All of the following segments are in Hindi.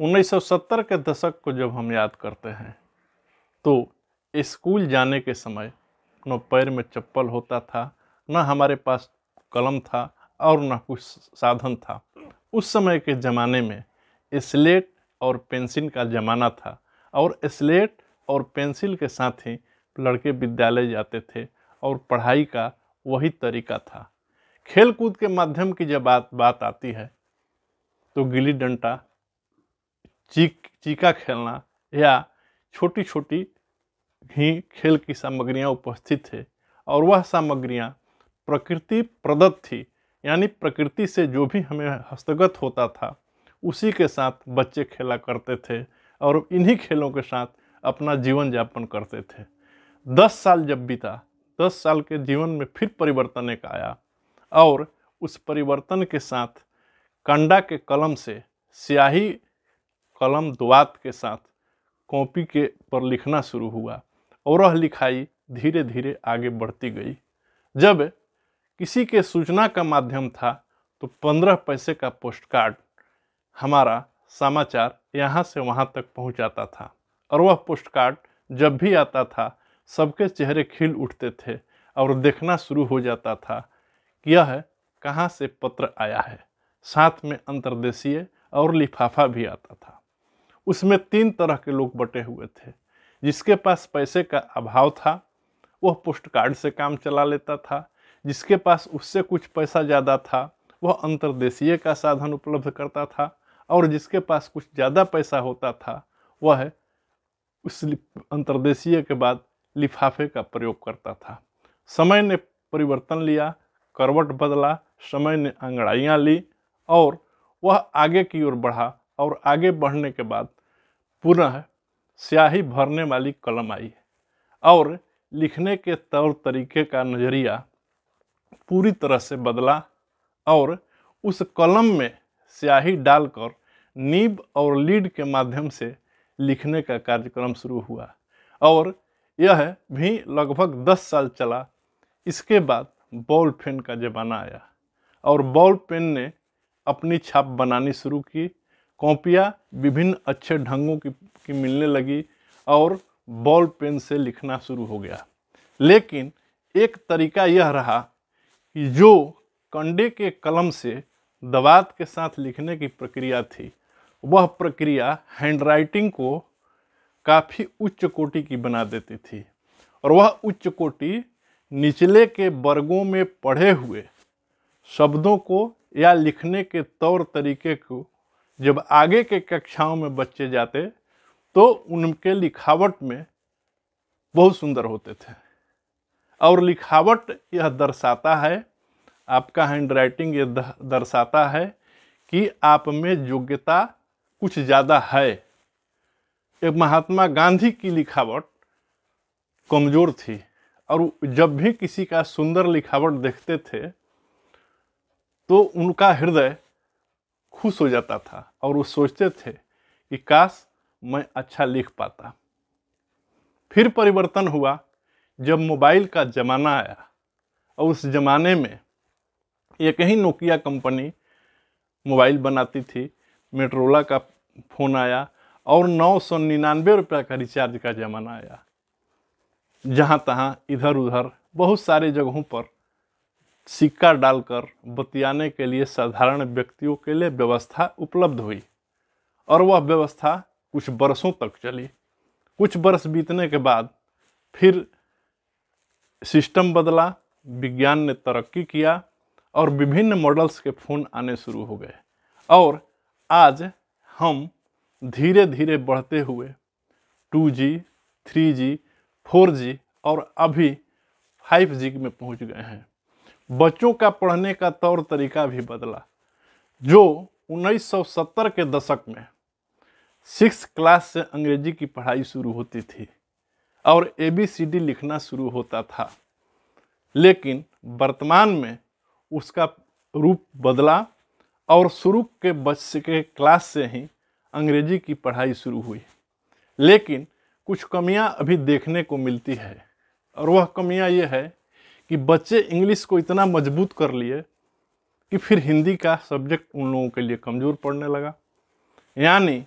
1970 के दशक को जब हम याद करते हैं तो स्कूल जाने के समय न पैर में चप्पल होता था, न हमारे पास कलम था और न कुछ साधन था। उस समय के ज़माने में स्लेट और पेंसिल का ज़माना था और स्लेट और पेंसिल के साथ ही लड़के विद्यालय जाते थे और पढ़ाई का वही तरीका था। खेल कूद के माध्यम की जब बात आती है तो गिल्ली डंडा, चीका खेलना या छोटी छोटी ही खेल की सामग्रियां उपस्थित थे और वह सामग्रियां प्रकृति प्रदत्त थी, यानी प्रकृति से जो भी हमें हस्तगत होता था उसी के साथ बच्चे खेला करते थे और इन्हीं खेलों के साथ अपना जीवन यापन करते थे। 10 साल जब बीता, 10 साल के जीवन में फिर परिवर्तन एक आया और उस परिवर्तन के साथ कंडा के कलम से स्याही कलम दुआत के साथ कॉपी के पर लिखना शुरू हुआ और वह लिखाई धीरे धीरे आगे बढ़ती गई। जब किसी के सूचना का माध्यम था तो 15 पैसे का पोस्ट कार्ड हमारा समाचार यहाँ से वहाँ तक पहुँचाता था और वह पोस्ट कार्ड जब भी आता था सबके चेहरे खिल उठते थे और देखना शुरू हो जाता था कि यह कहाँ से पत्र आया है। साथ में अंतर्देशीय और लिफाफा भी आता था। उसमें 3 तरह के लोग बटे हुए थे। जिसके पास पैसे का अभाव था वह पोस्ट कार्ड से काम चला लेता था, जिसके पास उससे कुछ पैसा ज़्यादा था वह अंतर्देशीय का साधन उपलब्ध करता था और जिसके पास कुछ ज़्यादा पैसा होता था वह उस अंतर्देशीय के बाद लिफाफे का प्रयोग करता था। समय ने परिवर्तन लिया, करवट बदला, समय ने अंगड़ाइयाँ ली और वह आगे की ओर बढ़ा और आगे बढ़ने के बाद पुनः स्याही भरने वाली कलम आई और लिखने के तौर तरीके का नज़रिया पूरी तरह से बदला और उस कलम में स्याही डालकर नीब और लीड के माध्यम से लिखने का कार्यक्रम शुरू हुआ और यह भी लगभग 10 साल चला। इसके बाद बॉल पेन का ज़माना आया और बॉल पेन ने अपनी छाप बनानी शुरू की। कॉपियाँ विभिन्न अच्छे ढंगों की मिलने लगी और बॉल पेन से लिखना शुरू हो गया। लेकिन एक तरीका यह रहा कि जो कंडे के कलम से दवात के साथ लिखने की प्रक्रिया थी वह प्रक्रिया हैंडराइटिंग को काफ़ी उच्च कोटि की बना देती थी और वह उच्च कोटि निचले के वर्गों में पढ़े हुए शब्दों को या लिखने के तौर तरीके को जब आगे के कक्षाओं में बच्चे जाते तो उनके लिखावट में बहुत सुंदर होते थे और लिखावट यह दर्शाता है, आपका हैंडराइटिंग यह दर्शाता है कि आप में योग्यता कुछ ज़्यादा है। एक महात्मा गांधी की लिखावट कमज़ोर थी और जब भी किसी का सुंदर लिखावट देखते थे तो उनका हृदय खुश हो जाता था और वो सोचते थे कि काश मैं अच्छा लिख पाता। फिर परिवर्तन हुआ जब मोबाइल का ज़माना आया और उस ज़माने में एक ही नोकिया कंपनी मोबाइल बनाती थी, मोटोरोला का फ़ोन आया और 999 रुपये का रिचार्ज का ज़माना आया। जहाँ तहाँ इधर उधर बहुत सारे जगहों पर सिक्का डालकर बतियाने के लिए साधारण व्यक्तियों के लिए व्यवस्था उपलब्ध हुई और वह व्यवस्था कुछ बरसों तक चली। कुछ बरस बीतने के बाद फिर सिस्टम बदला, विज्ञान ने तरक्की किया और विभिन्न मॉडल्स के फ़ोन आने शुरू हो गए और आज हम धीरे धीरे बढ़ते हुए 2G, 3G, 4G और अभी 5G में पहुंच गए हैं। बच्चों का पढ़ने का तौर तरीका भी बदला। जो 1970 के दशक में 6th क्लास से अंग्रेजी की पढ़ाई शुरू होती थी और ABCD लिखना शुरू होता था, लेकिन वर्तमान में उसका रूप बदला और शुरू के बच्चे के क्लास से ही अंग्रेजी की पढ़ाई शुरू हुई। लेकिन कुछ कमियां अभी देखने को मिलती है और वह कमियां ये है कि बच्चे इंग्लिश को इतना मजबूत कर लिए कि फिर हिंदी का सब्जेक्ट उन लोगों के लिए कमज़ोर पड़ने लगा। यानी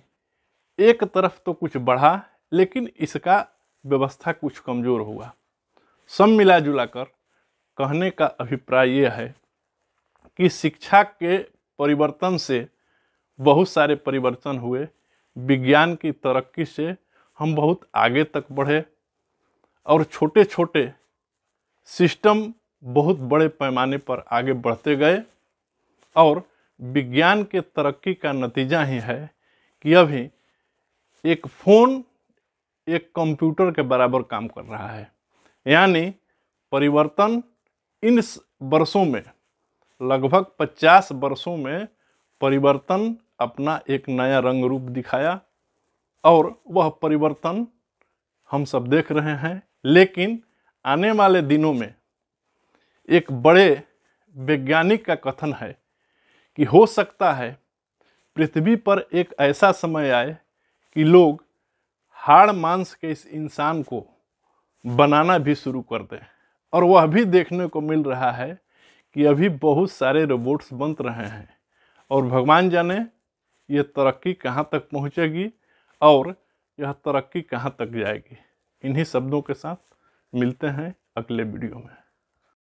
एक तरफ तो कुछ बढ़ा, लेकिन इसका व्यवस्था कुछ कमज़ोर हुआ। सब मिला जुला कर कहने का अभिप्राय यह है कि शिक्षा के परिवर्तन से बहुत सारे परिवर्तन हुए, विज्ञान की तरक्की से हम बहुत आगे तक बढ़े और छोटे छोटे सिस्टम बहुत बड़े पैमाने पर आगे बढ़ते गए। और विज्ञान के तरक्की का नतीजा ही है कि अभी एक फ़ोन एक कंप्यूटर के बराबर काम कर रहा है। यानी परिवर्तन इन वर्षों में, लगभग 50 वर्षों में परिवर्तन अपना एक नया रंग रूप दिखाया और वह परिवर्तन हम सब देख रहे हैं। लेकिन आने वाले दिनों में एक बड़े वैज्ञानिक का कथन है कि हो सकता है पृथ्वी पर एक ऐसा समय आए कि लोग हाड़ मांस के इस इंसान को बनाना भी शुरू कर दें। और वह भी देखने को मिल रहा है कि अभी बहुत सारे रोबोट्स बन रहे हैं और भगवान जाने ये तरक्की कहाँ तक पहुँचेगी और यह तरक्की कहाँ तक जाएगी। इन्हीं शब्दों के साथ मिलते हैं अगले वीडियो में।